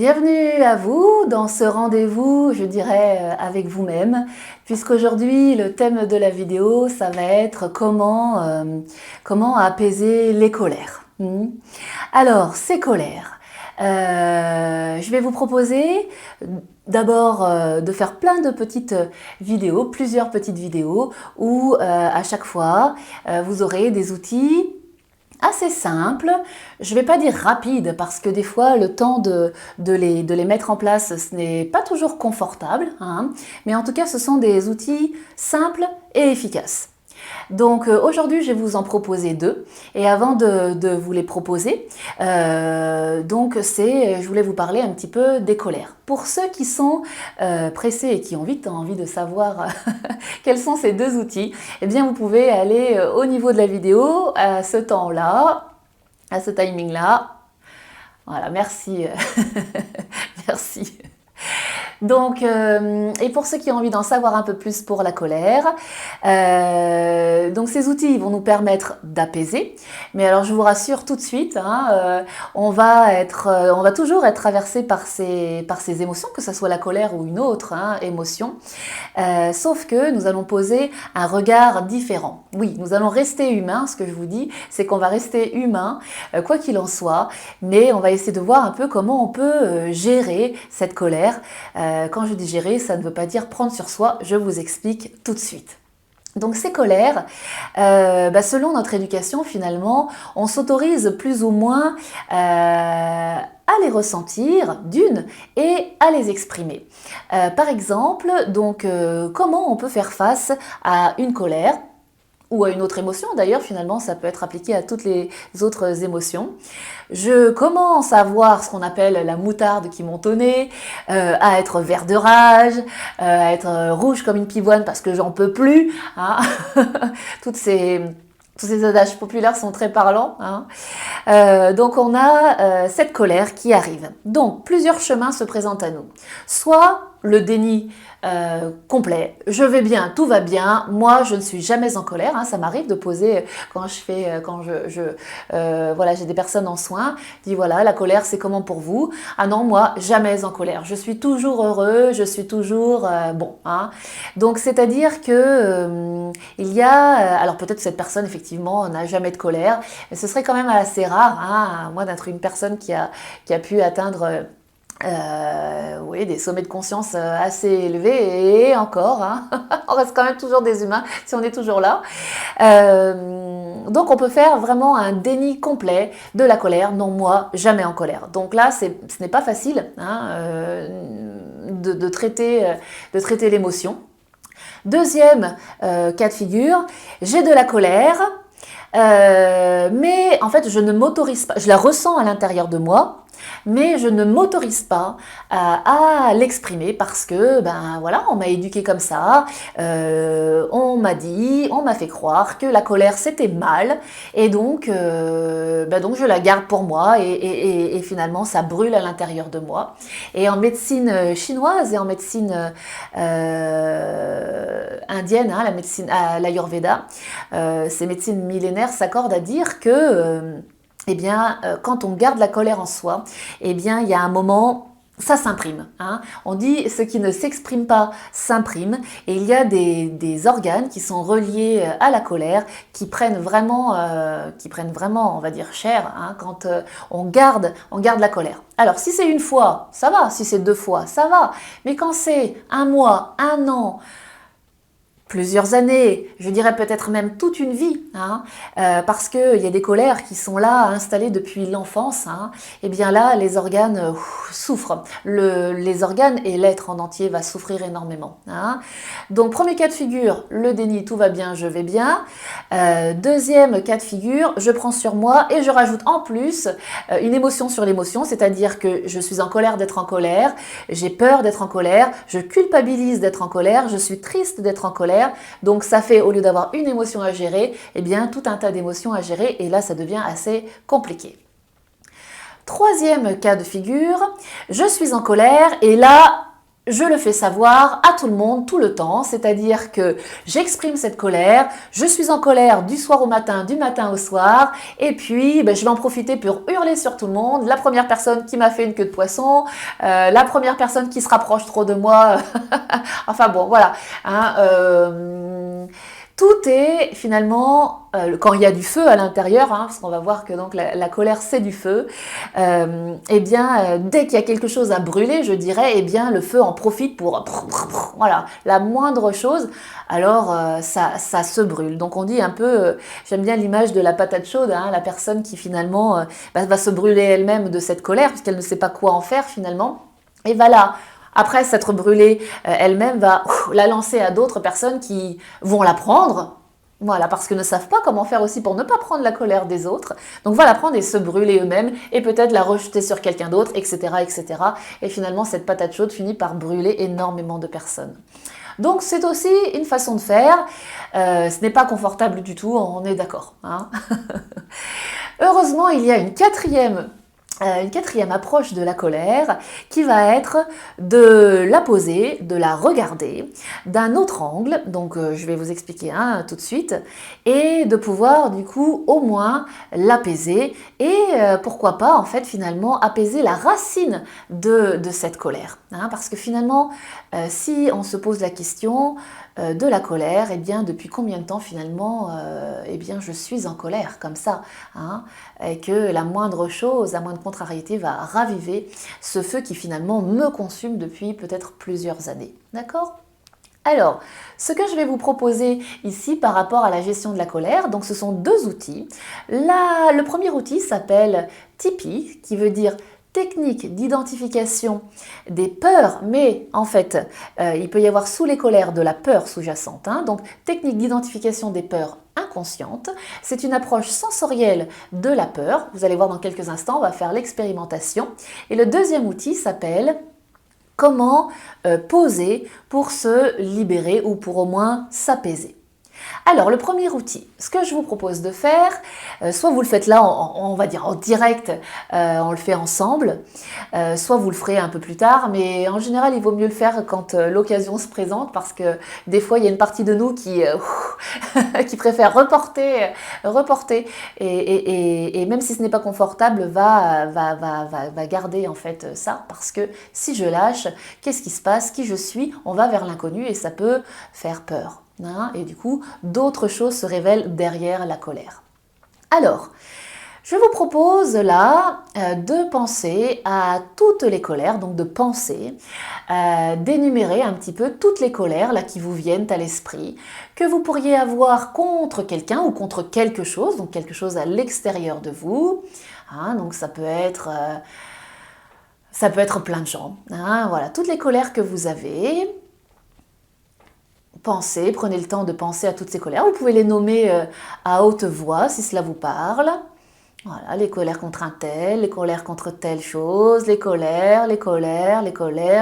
Bienvenue à vous dans ce rendez-vous, je dirais, avec vous-même, puisqu'aujourd'hui, le thème de la vidéo, ça va être comment apaiser les colères. Alors, ces colères, je vais vous proposer d'abord de faire plein de petites vidéos, plusieurs petites vidéos, où à chaque fois, vous aurez des outils assez simple, je ne vais pas dire rapide parce que des fois le temps de les mettre en place ce n'est pas toujours confortable, hein, mais en tout cas ce sont des outils simples et efficaces. Donc aujourd'hui je vais vous en proposer deux et avant de vous les proposer, je voulais vous parler un petit peu des colères. Pour ceux qui sont pressés et qui ont vite envie de savoir quels sont ces deux outils, eh bien vous pouvez aller au niveau de la vidéo à ce temps-là, à ce timing-là. Voilà, merci, merci. Donc, et pour ceux qui ont envie d'en savoir un peu plus pour la colère, donc ces outils vont nous permettre d'apaiser. Mais alors, je vous rassure tout de suite, hein, on va toujours être traversé par ces émotions, que ce soit la colère ou une autre émotion. Sauf que nous allons poser un regard différent. Oui, nous allons rester humains. Ce que je vous dis, c'est qu'on va rester humain, quoi qu'il en soit. Mais on va essayer de voir un peu comment on peut gérer cette colère. Quand je dis gérer, ça ne veut pas dire prendre sur soi, je vous explique tout de suite. Donc ces colères, selon notre éducation finalement, on s'autorise plus ou moins à les ressentir d'une et à les exprimer. Par exemple, donc comment on peut faire face à une colère ou à une autre émotion, d'ailleurs finalement ça peut être appliqué à toutes les autres émotions. Je commence à voir ce qu'on appelle la moutarde qui monte au nez, à être vert de rage, à être rouge comme une pivoine parce que j'en peux plus. Hein. Tous ces adages populaires sont très parlants. Hein. Donc on a cette colère qui arrive. Donc plusieurs chemins se présentent à nous. Soit le déni complet, je vais bien, tout va bien, moi je ne suis jamais en colère, hein, ça m'arrive de poser voilà, j'ai des personnes en soins, je dis voilà, la colère c'est comment pour vous? Ah non, moi jamais en colère, je suis toujours heureux, je suis toujours bon, hein. Donc c'est à dire que il y a, alors peut-être cette personne effectivement n'a jamais de colère, mais ce serait quand même assez rare, hein, moi d'être une personne qui a pu atteindre oui, des sommets de conscience assez élevés et encore, hein, on reste quand même toujours des humains si on est toujours là. Donc on peut faire vraiment un déni complet de la colère. Non, moi, jamais en colère. Donc là, ce n'est pas facile hein, de traiter l'émotion. Deuxième cas de figure, j'ai de la colère. Mais en fait, je ne m'autorise pas, je la ressens à l'intérieur de moi, mais je ne m'autorise pas à l'exprimer parce que, ben voilà, on m'a éduqué comme ça, on m'a fait croire que la colère c'était mal, et donc je la garde pour moi, et finalement ça brûle à l'intérieur de moi. Et en médecine chinoise et en médecine indienne, hein, la médecine, l'Ayurveda, ces médecines millénaires s'accordent à dire que quand on garde la colère en soi, il y a un moment, ça s'imprime. Hein. On dit ce qui ne s'exprime pas s'imprime, et il y a des organes qui sont reliés à la colère, qui prennent vraiment, on va dire, cher hein, quand on garde la colère. Alors si c'est une fois, ça va. Si c'est deux fois, ça va. Mais quand c'est un mois, un an, plusieurs années, je dirais peut-être même toute une vie, hein, parce qu'il y a des colères qui sont là, installées depuis l'enfance, hein, et bien là, les organes souffrent. Les organes et l'être en entier va souffrir énormément. Hein. Donc, premier cas de figure, le déni, tout va bien, je vais bien. Deuxième cas de figure, je prends sur moi et je rajoute en plus une émotion sur l'émotion, c'est-à-dire que je suis en colère d'être en colère, j'ai peur d'être en colère, je culpabilise d'être en colère, je suis triste d'être en colère. Donc ça fait, au lieu d'avoir une émotion à gérer, eh bien tout un tas d'émotions à gérer, et là ça devient assez compliqué. Troisième cas de figure, je suis en colère et là je le fais savoir à tout le monde tout le temps, c'est-à-dire que j'exprime cette colère, je suis en colère du soir au matin, du matin au soir, et puis je vais en profiter pour hurler sur tout le monde, la première personne qui m'a fait une queue de poisson, la première personne qui se rapproche trop de moi, enfin bon voilà. Hein, tout est finalement, quand il y a du feu à l'intérieur, hein, parce qu'on va voir que donc la colère c'est du feu, eh bien dès qu'il y a quelque chose à brûler, je dirais, eh bien le feu en profite pour voilà, la moindre chose, alors ça se brûle. Donc on dit un peu, j'aime bien l'image de la patate chaude, hein, la personne qui finalement va se brûler elle-même de cette colère, puisqu'elle ne sait pas quoi en faire finalement. Et voilà, après s'être brûlée elle-même, va la lancer à d'autres personnes qui vont la prendre. Voilà, parce qu'ils ne savent pas comment faire aussi pour ne pas prendre la colère des autres. Donc voilà, prendre et se brûler eux-mêmes et peut-être la rejeter sur quelqu'un d'autre, etc., etc. Et finalement, cette patate chaude finit par brûler énormément de personnes. Donc c'est aussi une façon de faire. Ce n'est pas confortable du tout, on est d'accord. Hein. Heureusement, il y a une quatrième approche de la colère qui va être de la poser, de la regarder d'un autre angle, donc je vais vous expliquer tout de suite, et de pouvoir du coup au moins l'apaiser et pourquoi pas en fait finalement apaiser la racine de cette colère. Hein, parce que finalement, si on se pose la question de la colère, et bien depuis combien de temps finalement eh bien je suis en colère comme ça, hein, et que la moindre chose, la moindre contrariété va raviver ce feu qui finalement me consume depuis peut-être plusieurs années. D'accord ? Alors, ce que je vais vous proposer ici par rapport à la gestion de la colère, donc ce sont deux outils. Le premier outil s'appelle TIPI, qui veut dire technique d'identification des peurs, mais en fait, il peut y avoir sous les colères de la peur sous-jacente. Hein, donc, technique d'identification des peurs inconscientes. C'est une approche sensorielle de la peur. Vous allez voir dans quelques instants, on va faire l'expérimentation. Et le deuxième outil s'appelle comment poser pour se libérer ou pour au moins s'apaiser. Alors, le premier outil, ce que je vous propose de faire, soit vous le faites là, on va dire en direct, on le fait ensemble, soit vous le ferez un peu plus tard, mais en général, il vaut mieux le faire quand l'occasion se présente, parce que des fois, il y a une partie de nous qui, qui préfère reporter, et même si ce n'est pas confortable, va garder en fait ça, parce que si je lâche, qu'est-ce qui se passe? Qui je suis? On va vers l'inconnu et ça peut faire peur. Hein, et du coup, d'autres choses se révèlent derrière la colère. Alors, je vous propose là de penser à toutes les colères, donc de penser, d'énumérer un petit peu toutes les colères là qui vous viennent à l'esprit, que vous pourriez avoir contre quelqu'un ou contre quelque chose, donc quelque chose à l'extérieur de vous. Hein, donc ça peut être plein de gens. Hein, voilà, toutes les colères que vous avez. Pensez, prenez le temps de penser à toutes ces colères. Vous pouvez les nommer à haute voix si cela vous parle. Voilà, les colères contre un tel, les colères contre telle chose, les colères,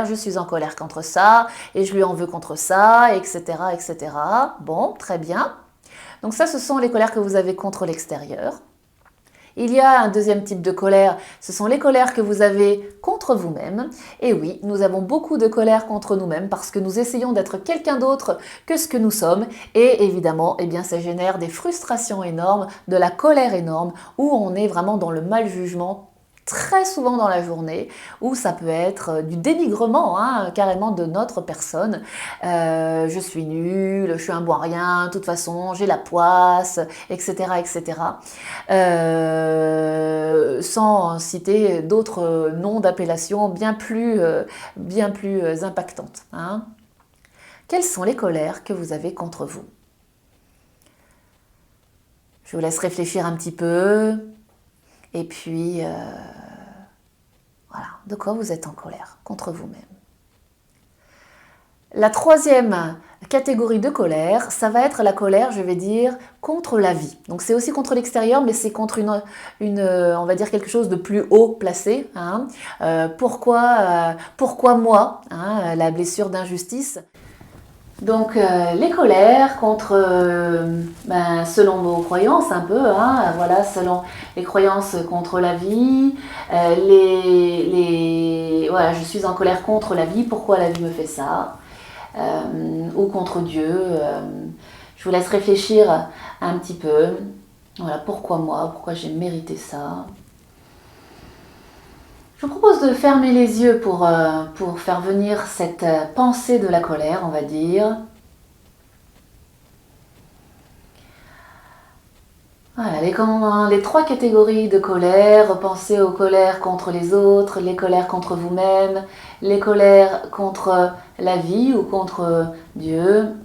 je suis en colère contre ça, et je lui en veux contre ça, etc., etc. Bon, très bien. Donc ça, ce sont les colères que vous avez contre l'extérieur. Il y a un deuxième type de colère, ce sont les colères que vous avez contre vous-même. Et oui, nous avons beaucoup de colère contre nous-mêmes parce que nous essayons d'être quelqu'un d'autre que ce que nous sommes. Et évidemment, eh bien, ça génère des frustrations énormes, de la colère énorme, où on est vraiment dans le mal-jugement très souvent dans la journée, où ça peut être du dénigrement carrément de notre personne. Je suis nulle, je suis un bon à rien, de toute façon j'ai la poisse, etc. etc. Sans citer d'autres noms d'appellation bien plus impactantes. Hein. Quelles sont les colères que vous avez contre vous? Je vous laisse réfléchir un petit peu. Et puis, voilà, de quoi vous êtes en colère contre vous-même. La troisième catégorie de colère, ça va être la colère, je vais dire, contre la vie. Donc c'est aussi contre l'extérieur, mais c'est contre on va dire quelque chose de plus haut placé. Hein. Pourquoi moi, hein, la blessure d'injustice. Donc les colères contre, selon vos croyances un peu, hein, voilà, selon les croyances contre la vie, voilà, je suis en colère contre la vie, pourquoi la vie me fait ça, ou contre Dieu. Je vous laisse réfléchir un petit peu, voilà, pourquoi moi, pourquoi j'ai mérité ça. Je vous propose de fermer les yeux pour faire venir cette pensée de la colère, on va dire. Voilà, les trois catégories de colère, pensez aux colères contre les autres, les colères contre vous-même, les colères contre la vie ou contre Dieu.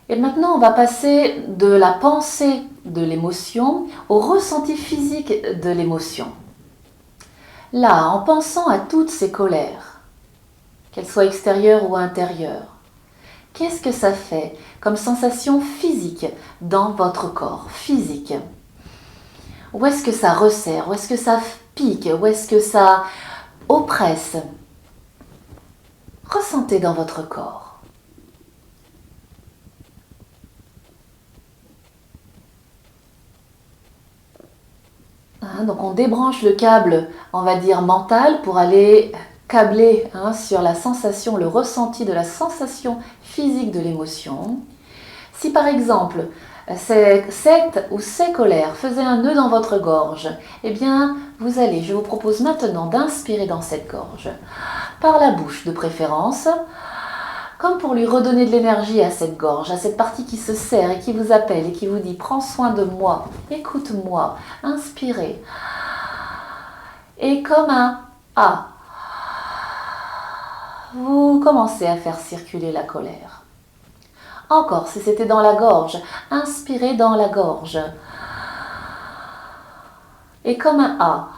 Et maintenant, on va passer de la pensée de l'émotion au ressenti physique de l'émotion. Là, en pensant à toutes ces colères, qu'elles soient extérieures ou intérieures, qu'est-ce que ça fait comme sensation physique dans votre corps, physique? Où est-ce que ça resserre? Où est-ce que ça pique? Où est-ce que ça oppresse? Ressentez dans votre corps. Donc on débranche le câble, on va dire mental, pour aller câbler sur la sensation, le ressenti de la sensation physique de l'émotion. Si par exemple, cette ou ces colères faisaient un nœud dans votre gorge, eh bien, je vous propose maintenant d'inspirer dans cette gorge, par la bouche de préférence, comme pour lui redonner de l'énergie à cette gorge, à cette partie qui se serre et qui vous appelle et qui vous dit « Prends soin de moi, écoute-moi, inspirez ». Et comme un « A », vous commencez à faire circuler la colère. Encore, si c'était dans la gorge, inspirez dans la gorge. Et comme un A,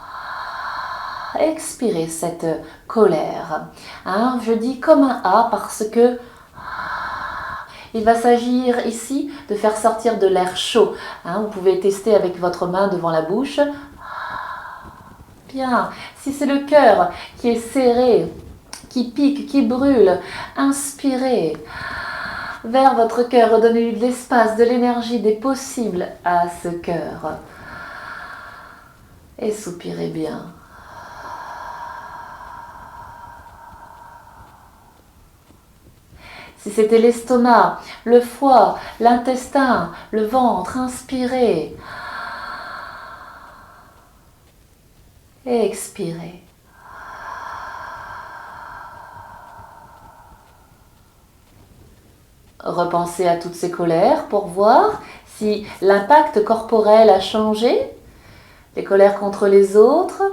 expirez cette colère. Je dis comme un A parce que il va s'agir ici de faire sortir de l'air chaud. Vous pouvez tester avec votre main devant la bouche. Bien. Si c'est le cœur qui est serré, qui pique, qui brûle, inspirez vers votre cœur, redonnez-lui de l'espace, de l'énergie, des possibles à ce cœur. Et soupirez bien. Si c'était l'estomac, le foie, l'intestin, le ventre, inspirez. Et expirez. Repensez à toutes ces colères pour voir si l'impact corporel a changé. Les colères contre les autres,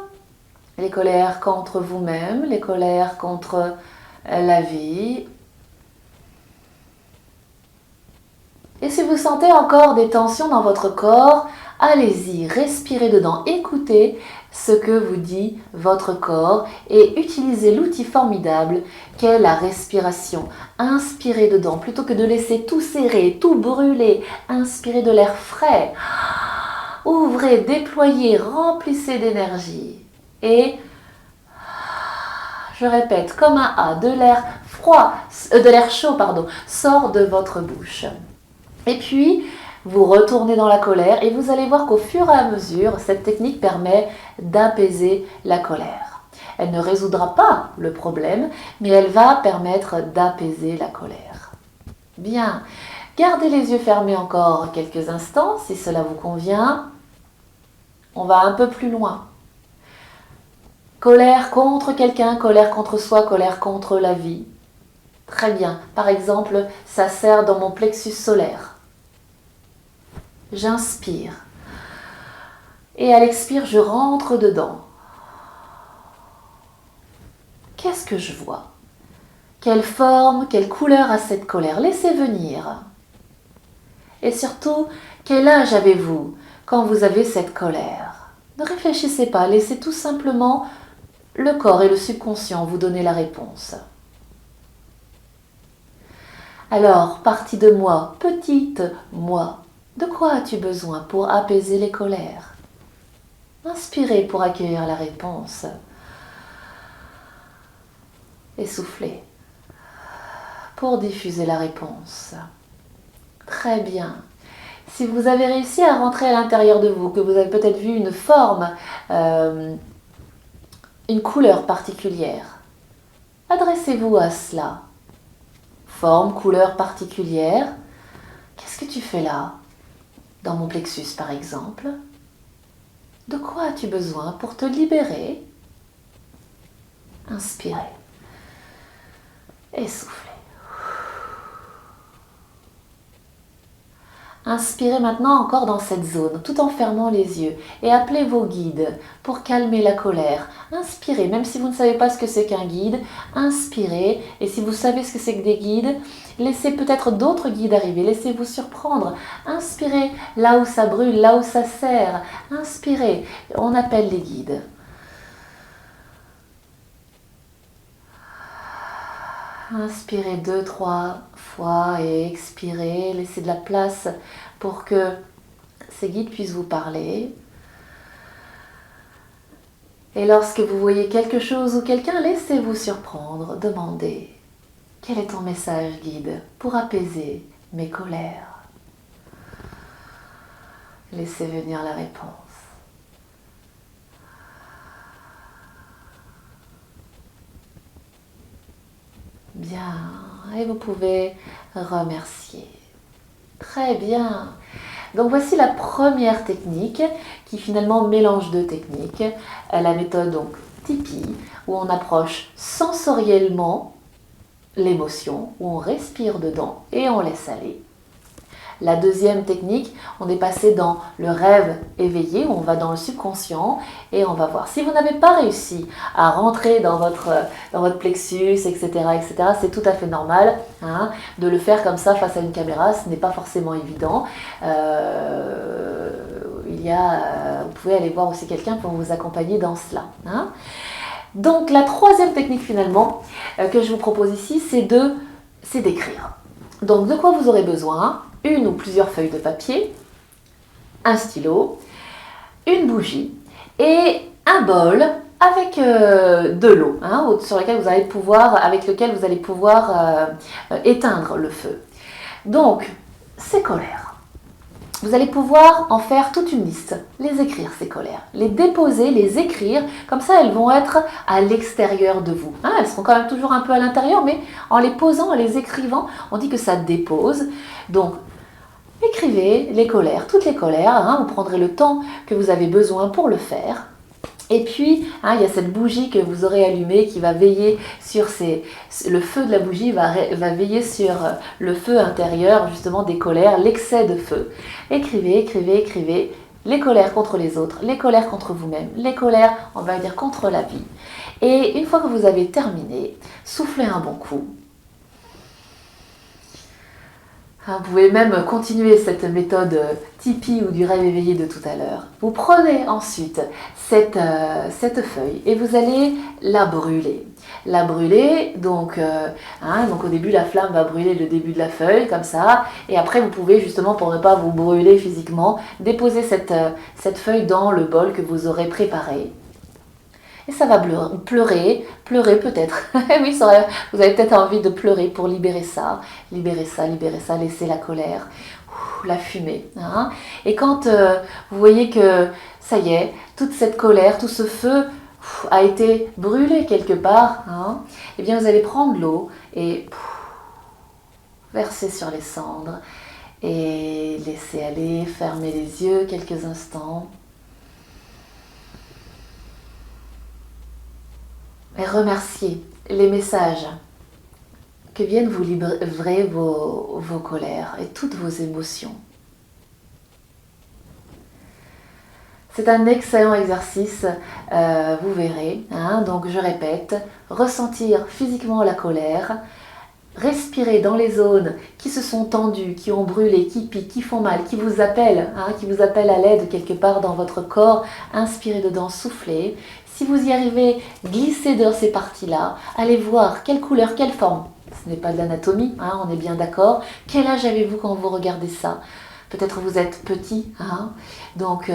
les colères contre vous-même, les colères contre la vie. Et si vous sentez encore des tensions dans votre corps, allez-y, respirez dedans, écoutez ce que vous dit votre corps et utilisez l'outil formidable qu'est la respiration. Inspirez dedans, plutôt que de laisser tout serrer, tout brûler, inspirez de l'air frais. Ouvrez, déployez, remplissez d'énergie. Et, je répète, comme un A, de l'air chaud, sort de votre bouche. Et puis, vous retournez dans la colère et vous allez voir qu'au fur et à mesure, cette technique permet d'apaiser la colère. Elle ne résoudra pas le problème, mais elle va permettre d'apaiser la colère. Bien, gardez les yeux fermés encore quelques instants si cela vous convient. On va un peu plus loin. Colère contre quelqu'un, colère contre soi, colère contre la vie. Très bien. Par exemple, ça serre dans mon plexus solaire. J'inspire. Et à l'expire, je rentre dedans. Qu'est-ce que je vois? Quelle forme, quelle couleur a cette colère? Laissez venir. Et surtout, quel âge avez-vous quand vous avez cette colère? Ne réfléchissez pas, laissez tout simplement le corps et le subconscient vous donner la réponse. Alors, partie de moi, petite moi, de quoi as-tu besoin pour apaiser les colères? Inspirez pour accueillir la réponse. Et soufflez. pour diffuser la réponse. Très bien. Si vous avez réussi à rentrer à l'intérieur de vous, que vous avez peut-être vu une forme, une couleur particulière, adressez-vous à cela. Forme, couleur particulière. Qu'est-ce que tu fais là? Dans mon plexus, par exemple. De quoi as-tu besoin pour te libérer? Inspirez. Et soufflez. Inspirez maintenant encore dans cette zone, tout en fermant les yeux, et appelez vos guides pour calmer la colère. Inspirez, même si vous ne savez pas ce que c'est qu'un guide, inspirez, et si vous savez ce que c'est que des guides, laissez peut-être d'autres guides arriver, laissez-vous surprendre. Inspirez là où ça brûle, là où ça serre. Inspirez, on appelle les guides. Inspirez 2-3 fois et expirez. Laissez de la place pour que ces guides puissent vous parler. Et lorsque vous voyez quelque chose ou quelqu'un, laissez-vous surprendre. Demandez, quel est ton message, guide, pour apaiser mes colères? Laissez venir la réponse. Bien, et vous pouvez remercier. Très bien. Donc voici la première technique qui finalement mélange deux techniques. La méthode donc Tipi, où on approche sensoriellement l'émotion, où on respire dedans et on laisse aller. La deuxième technique, on est passé dans le rêve éveillé, où on va dans le subconscient et on va voir. Si vous n'avez pas réussi à rentrer dans votre plexus, etc., c'est tout à fait normal hein, de le faire comme ça face à une caméra, ce n'est pas forcément évident. Vous pouvez aller voir aussi quelqu'un pour vous accompagner dans cela. Hein. Donc la troisième technique finalement que je vous propose ici, c'est d'écrire. Donc de quoi vous aurez besoin? Une ou plusieurs feuilles de papier, un stylo, une bougie et un bol avec de l'eau hein, avec lequel vous allez pouvoir éteindre le feu. Donc, ces colères, vous allez pouvoir en faire toute une liste, les écrire ces colères, les déposer, les écrire, comme ça elles vont être à l'extérieur de vous. Hein, elles seront quand même toujours un peu à l'intérieur, mais en les posant, en les écrivant, on dit que ça dépose. Donc, écrivez les colères, toutes les colères, hein, vous prendrez le temps que vous avez besoin pour le faire. Et puis, hein, il y a cette bougie que vous aurez allumée qui va veiller sur le feu de la bougie va veiller sur le feu intérieur justement des colères, l'excès de feu. Écrivez, écrivez, écrivez les colères contre les autres, les colères contre vous-même, les colères, on va dire, contre la vie. Et une fois que vous avez terminé, soufflez un bon coup. Vous pouvez même continuer cette méthode Tipi ou du rêve éveillé de tout à l'heure. Vous prenez ensuite cette feuille et vous allez la brûler. La brûler, donc au début la flamme va brûler le début de la feuille, comme ça. Et après vous pouvez justement, pour ne pas vous brûler physiquement, déposer cette feuille dans le bol que vous aurez préparé. Et ça va pleurer peut-être. Oui, vous avez peut-être envie de pleurer pour libérer ça, laisser la colère, la fumée. Hein. Et quand vous voyez que ça y est, toute cette colère, tout ce feu a été brûlé quelque part, hein, eh bien vous allez prendre l'eau et verser sur les cendres et laisser aller, fermer les yeux quelques instants. Et remerciez les messages que viennent vous livrer vos colères et toutes vos émotions. C'est un excellent exercice, vous verrez. Hein, donc je répète, ressentir physiquement la colère, respirer dans les zones qui se sont tendues, qui ont brûlé, qui piquent, qui font mal, qui vous appellent à l'aide quelque part dans votre corps. Inspirez dedans, soufflez. Si vous y arrivez, glissez dans ces parties-là. Allez voir quelle couleur, quelle forme. Ce n'est pas de l'anatomie, hein, on est bien d'accord. Quel âge avez-vous quand vous regardez ça? Peut-être vous êtes petit. Hein, donc,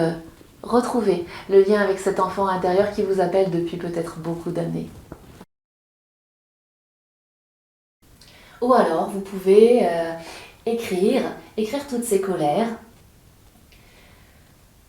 retrouvez le lien avec cet enfant intérieur qui vous appelle depuis peut-être beaucoup d'années. Ou alors, vous pouvez écrire toutes ces colères.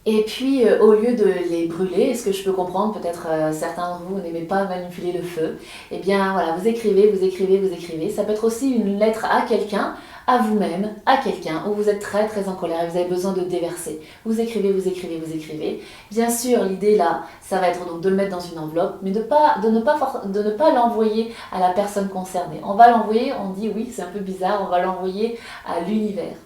Et puis, au lieu de les brûler, ce que je peux comprendre, peut-être certains d'entre vous n'aimez pas manipuler le feu, eh bien voilà, vous écrivez, vous écrivez, vous écrivez. Ça peut être aussi une lettre à quelqu'un, à vous-même, à quelqu'un, où vous êtes très très en colère et vous avez besoin de déverser. Vous écrivez, vous écrivez, vous écrivez. Bien sûr, l'idée là, ça va être donc de le mettre dans une enveloppe, mais de ne pas l'envoyer à la personne concernée. On va l'envoyer, on dit oui, c'est un peu bizarre, on va l'envoyer à l'univers.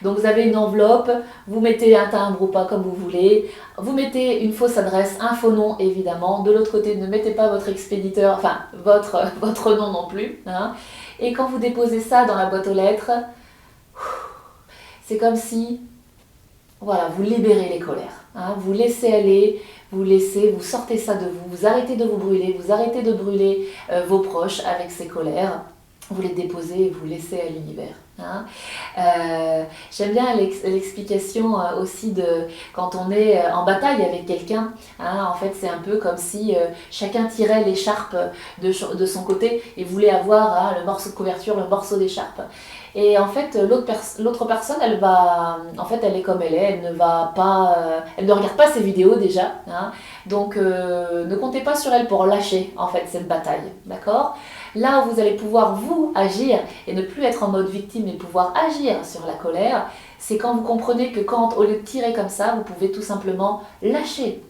Donc vous avez une enveloppe, vous mettez un timbre ou pas comme vous voulez, vous mettez une fausse adresse, un faux nom évidemment, de l'autre côté ne mettez pas votre expéditeur, enfin votre nom non plus, hein. Et quand vous déposez ça dans la boîte aux lettres, c'est comme si, voilà, vous libérez les colères, hein. Vous laissez aller, vous sortez ça de vous, vous arrêtez de vous brûler, vous arrêtez de brûler vos proches avec ces colères. Vous les déposez et vous laissez à l'univers. Hein. J'aime bien l'explication aussi de quand on est en bataille avec quelqu'un. Hein, en fait, c'est un peu comme si chacun tirait l'écharpe de son côté et voulait avoir hein, le morceau de couverture, le morceau d'écharpe. Et en fait, l'autre personne, elle est comme elle est, elle ne va pas, elle ne regarde pas ses vidéos déjà. Hein, donc, ne comptez pas sur elle pour lâcher en fait cette bataille, d'accord ? Là où vous allez pouvoir vous agir et ne plus être en mode victime mais pouvoir agir sur la colère, c'est quand vous comprenez que quand au lieu de tirer comme ça, vous pouvez tout simplement lâcher.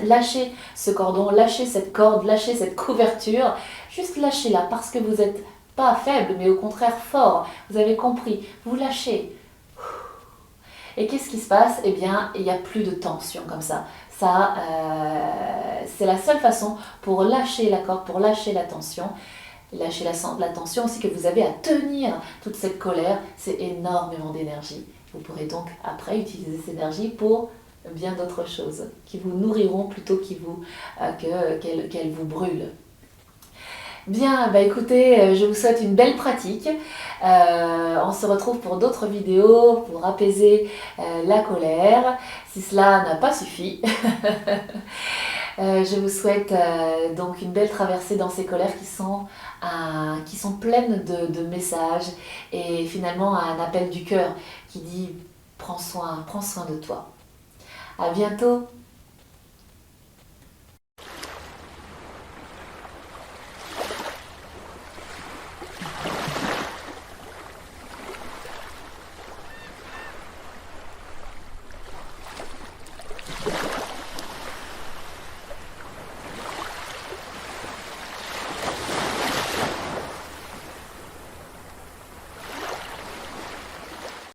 Lâcher ce cordon, lâcher cette corde, lâcher cette couverture, juste lâchez-la parce que vous n'êtes pas faible mais au contraire fort. Vous avez compris, vous lâchez. Et qu'est-ce qui se passe? Eh bien, il n'y a plus de tension comme ça. Ça, c'est la seule façon pour lâcher la corde, pour lâcher la tension. Lâcher la tension aussi que vous avez à tenir toute cette colère, c'est énormément d'énergie. Vous pourrez donc après utiliser cette énergie pour bien d'autres choses qui vous nourriront plutôt qu'elles vous brûlent. Bien, bah écoutez, je vous souhaite une belle pratique. On se retrouve pour d'autres vidéos pour apaiser la colère, si cela n'a pas suffi. Je vous souhaite donc une belle traversée dans ces colères qui sont pleines de messages et finalement un appel du cœur qui dit prends soin de toi. À bientôt.